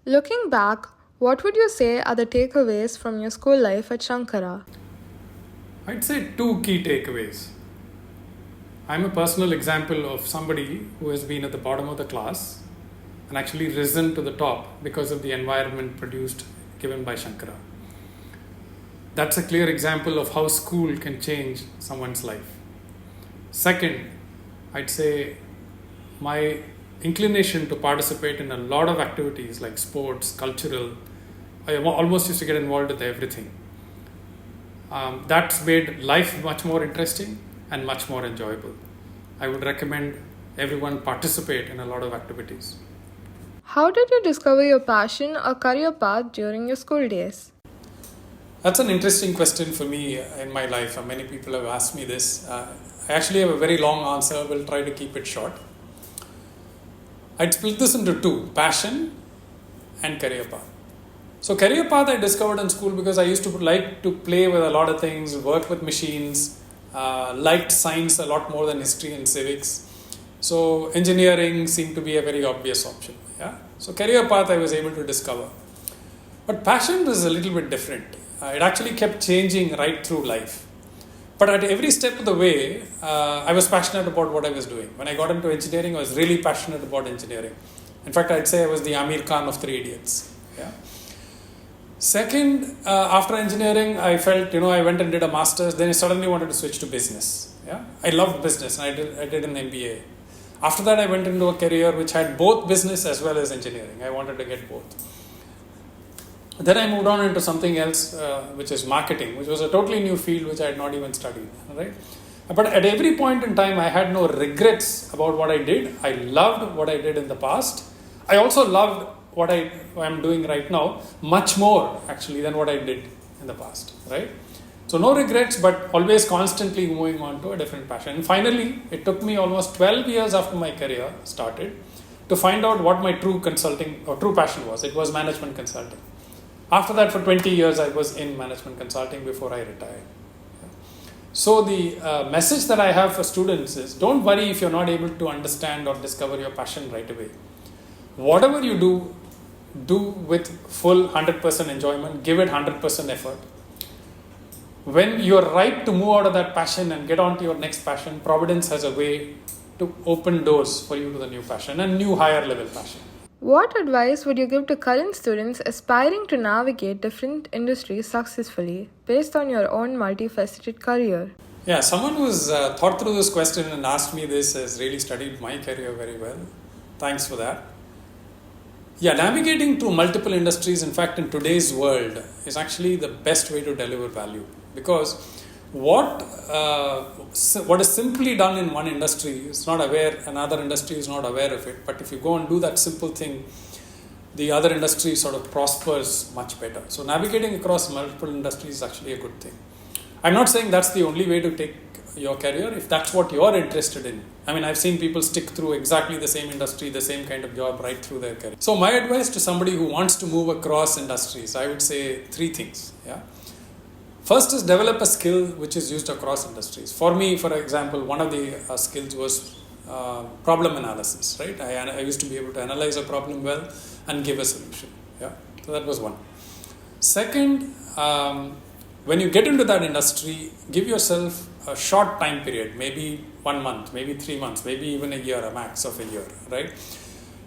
Looking back, what would you say are the takeaways from your school life at Sankara? I'd say two key takeaways. I'm a personal example of somebody who has been at the bottom of the class and actually risen to the top because of the environment produced given by Sankara. That's a clear example of how school can change someone's life. Second, I'd say my inclination to participate in a lot of activities like sports, cultural, I almost used to get involved with everything. That's made life much more interesting and much more enjoyable. I would recommend everyone participate in a lot of activities. How did you discover your passion or career path during your school days? That's an interesting question for me in my life. Many people have asked me this. I actually have a very long answer. We'll try to keep it short. I'd split this into two: passion and career path. So career path I discovered in school because I used to like to play with a lot of things, work with machines, liked science a lot more than history and civics. So engineering seemed to be a very obvious option. Yeah. So career path I was able to discover. But passion was a little bit different. It actually kept changing right through life. But at every step of the way, I was passionate about what I was doing. When I got into engineering, I was really passionate about engineering. In fact, I'd say I was the Amir Khan of Three Idiots. Yeah. Second, after engineering, I felt, I went and did a master's. Then I suddenly wanted to switch to business. Yeah. I loved business and I did an MBA. After that, I went into a career which had both business as well as engineering. I wanted to get both. Then I moved on into something else, which is marketing, which was a totally new field which I had not even studied. Right? But at every point in time, I had no regrets about what I did. I loved what I did in the past. I also loved what I'm doing right now, much more actually than what I did in the past. Right? So no regrets, but always constantly moving on to a different passion. And finally, it took me almost 12 years after my career started to find out what my true consulting or true passion was. It was management consulting. After that, for 20 years, I was in management consulting before I retired. So the message that I have for students is, don't worry if you're not able to understand or discover your passion right away. Whatever you do with full 100% enjoyment, give it 100% effort. When you're right to move out of that passion and get on to your next passion, Providence has a way to open doors for you to the new passion and new higher level passion. What advice would you give to current students aspiring to navigate different industries successfully based on your own multifaceted career? Yeah, someone who's thought through this question and asked me this has really studied my career very well. Thanks for that. Yeah, navigating through multiple industries, in fact, in today's world, is actually the best way to deliver value. Because what is simply done in one industry is not aware, another industry is not aware of it. But if you go and do that simple thing, the other industry sort of prospers much better. So navigating across multiple industries is actually a good thing. I'm not saying that's the only way to take your career, if that's what you're interested in. I mean, I've seen people stick through exactly the same industry, the same kind of job right through their career. So my advice to somebody who wants to move across industries, I would say three things. Yeah. First is develop a skill which is used across industries. For me, for example, one of the skills was problem analysis. Right, I used to be able to analyze a problem well and give a solution. Yeah, so that was one. Second, when you get into that industry, give yourself a short time period, maybe 1 month, maybe 3 months, maybe even a year, a max of a year, right?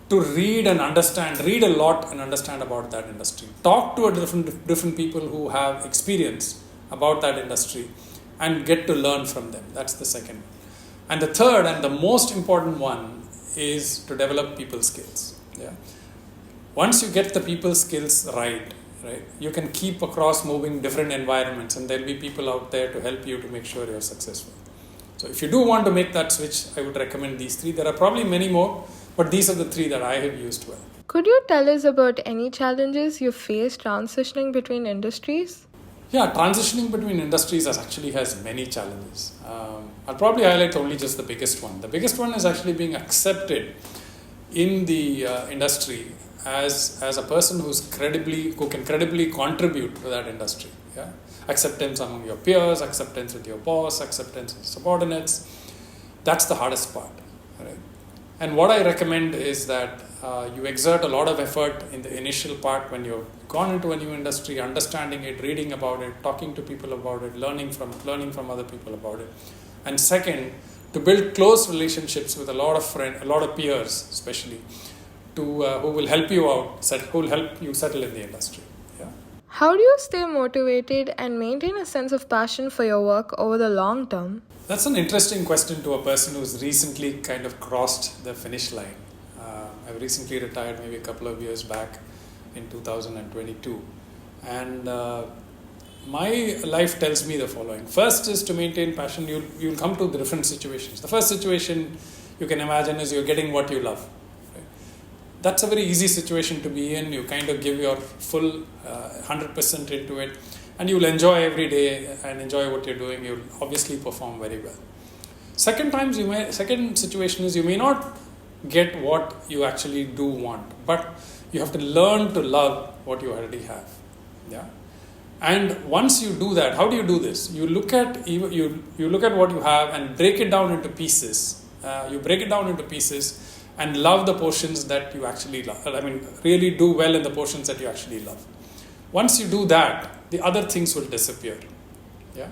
To read and understand, read a lot and understand about that industry. Talk to different people who have experience about that industry and get to learn from them. That's the second. And the third and the most important one is to develop people skills. Yeah. Once you get the people skills right, you can keep across moving different environments and there'll be people out there to help you to make sure you're successful. So if you do want to make that switch, I would recommend these three. There are probably many more, but these are the three that I have used well. Could you tell us about any challenges you faced transitioning between industries? Yeah, transitioning between industries actually has many challenges. I'll probably highlight only just the biggest one. The biggest one is actually being accepted in the industry as a person who can credibly contribute to that industry. Yeah? Acceptance among your peers, acceptance with your boss, acceptance with subordinates. That's the hardest part. Right? And what I recommend is that you exert a lot of effort in the initial part when you've gone into a new industry, understanding it, reading about it, talking to people about it, learning from other people about it. And second, to build close relationships with a lot of peers, especially, who will help you out, who will help you settle in the industry. Yeah. How do you stay motivated and maintain a sense of passion for your work over the long term? That's an interesting question to a person who's recently kind of crossed the finish line. I've recently retired maybe a couple of years back in 2022. And my life tells me the following. First is to maintain passion. You'll come to different situations. The first situation you can imagine is you're getting what you love. Right? That's a very easy situation to be in. You kind of give your full 100% into it. And you'll enjoy every day and enjoy what you're doing. You'll obviously perform very well. Second situation is you may not get what you actually do want, but you have to learn to love what you already have. Yeah. And once you do that, how do you do this? You look at what you have and break it down into pieces. You break it down into pieces and love the portions that you actually love. Really do well in the portions that you actually love. Once you do that, the other things will disappear. Yeah.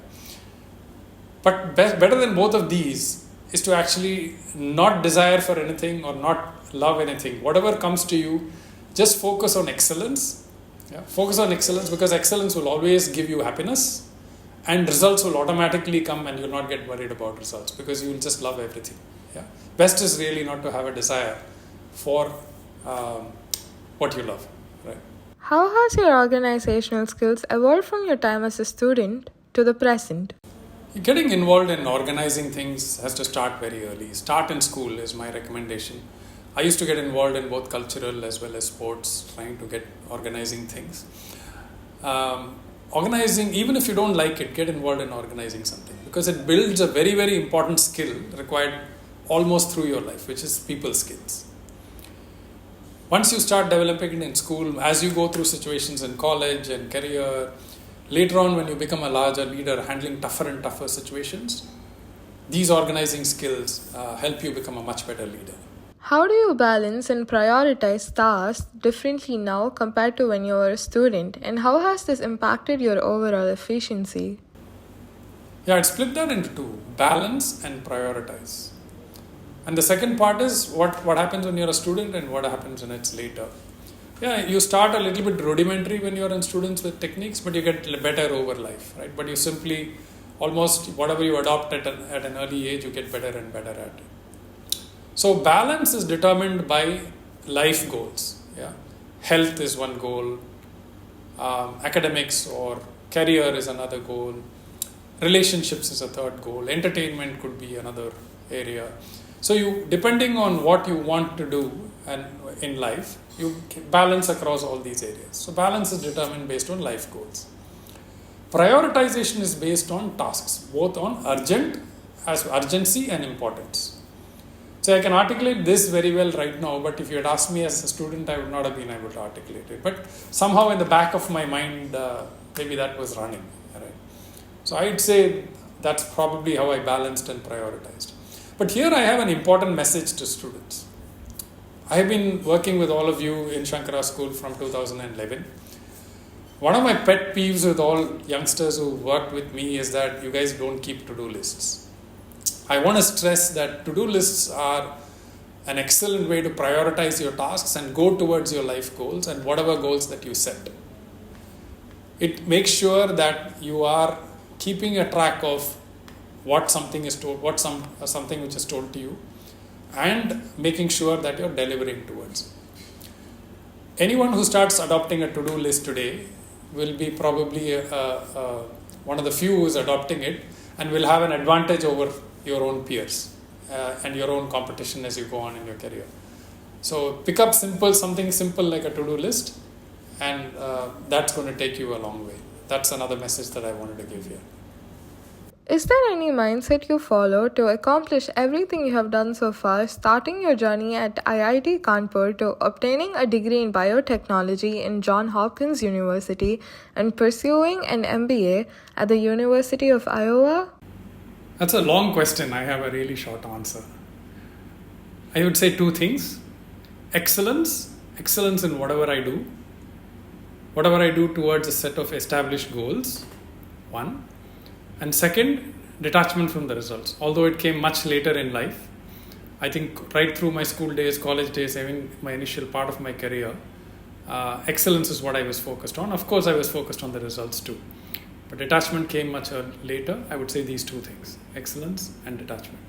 But better than both of these is to actually not desire for anything or not love anything. Whatever comes to you, just focus on excellence. Yeah? Focus on excellence, because excellence will always give you happiness, and results will automatically come, and you'll not get worried about results because you will just love everything. Yeah? Best is really not to have a desire for what you love. Right? How has your organizational skills evolved from your time as a student to the present? Getting involved in organizing things has to start very early. Start in school is my recommendation. I used to get involved in both cultural as well as sports, trying to get organizing things. Organizing, even if you don't like it, get involved in organizing something, because it builds a very, very important skill required almost through your life, which is people skills. Once you start developing it in school, as you go through situations in college and career, later on when you become a larger leader handling tougher and tougher situations, these organizing skills help you become a much better leader. How do you balance and prioritize tasks differently now compared to when you were a student, and how has this impacted your overall efficiency? Yeah, I'd split that into two: balance and prioritize. And the second part is what happens when you're a student and what happens when it's later. Yeah, you start a little bit rudimentary when you're in students with techniques, but you get better over life, right? But you simply, almost whatever you adopt at an early age, you get better and better at it. So balance is determined by life goals. Yeah, health is one goal, academics or career is another goal, relationships is a third goal, entertainment could be another area. So you, depending on what you want to do and in life, you balance across all these areas. So balance is determined based on life goals. Prioritization is based on tasks, both on urgency and importance. So I can articulate this very well right now, but if you had asked me as a student, I would not have been able to articulate it. But somehow in the back of my mind, maybe that was running. Right? So I'd say that's probably how I balanced and prioritized. But here I have an important message to students. I have been working with all of you in Sankara School from 2011. One of my pet peeves with all youngsters who worked with me is that you guys don't keep to-do lists. I want to stress that to-do lists are an excellent way to prioritize your tasks and go towards your life goals and whatever goals that you set. It makes sure that you are keeping a track of what something is told, something which is told to you, and making sure that you're delivering towards. Anyone who starts adopting a to-do list today will be probably one of the few who is adopting it and will have an advantage over your own peers and your own competition as you go on in your career. So pick up something simple like a to-do list, and that's going to take you a long way. That's another message that I wanted to give here. Is there any mindset you follow to accomplish everything you have done so far, starting your journey at IIT Kanpur to obtaining a degree in biotechnology in Johns Hopkins University and pursuing an MBA at the University of Iowa? That's a long question. I have a really short answer. I would say two things. excellence in whatever I do towards a set of established goals, one. And second, detachment from the results. Although it came much later in life, I think right through my school days, college days, even my initial part of my career, excellence is what I was focused on. Of course, I was focused on the results too. But detachment came much later. I would say these two things, excellence and detachment.